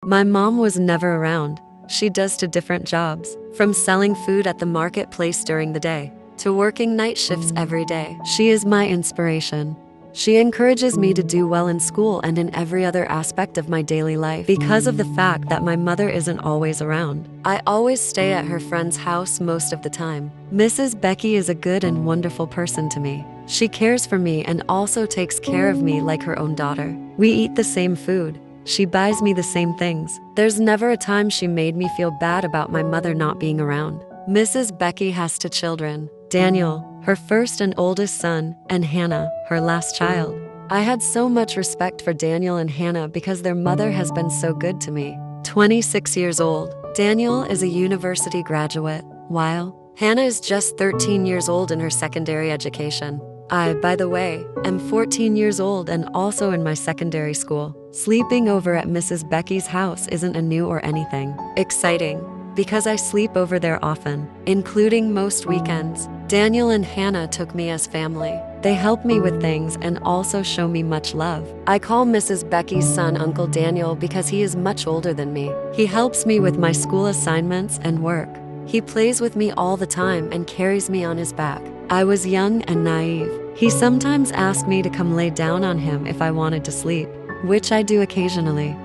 My mom was never around. She does two different jobs, from selling food at the marketplace during the day to working night shifts every day. She is my inspiration. She encourages me to do well in school and in every other aspect of my daily life. Because of the fact that my mother isn't always around, I always stay at her friend's house most of the time. Mrs. Becky is a good and wonderful person to me. She cares for me and also takes care of me like her own daughter. We eat the same food. She buys me the same things. There's never a time she made me feel bad about my mother not being around. Mrs. Becky has two children, Daniel, her first and oldest son, and Hannah, her last child. I had so much respect for Daniel and Hannah because their mother has been so good to me. 26 years old, Daniel is a university graduate, while Hannah is just 13 years old in her secondary education. I, by the way, am 14 years old and also in my secondary school. Sleeping over at Mrs. Becky's house isn't a new or anything exciting, because I sleep over there often, including most weekends. Daniel and Hannah took me as family. They help me with things and also show me much love. I call Mrs. Becky's son Uncle Daniel because he is much older than me. He helps me with my school assignments and work. He plays with me all the time and carries me on his back. I was young and naive. He sometimes asked me to come lay down on him if I wanted to sleep, which I do occasionally.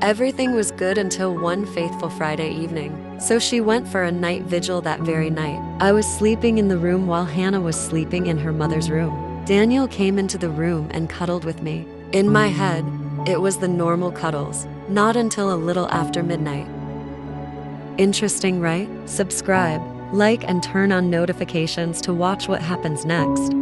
Everything was good until one faithful Friday evening. So she went for a night vigil that very night. I was sleeping in the room while Hannah was sleeping in her mother's room. Daniel came into the room and cuddled with me. In my head, it was the normal cuddles, not until a little after midnight. Interesting, right? Subscribe, like, and turn on notifications to watch what happens next.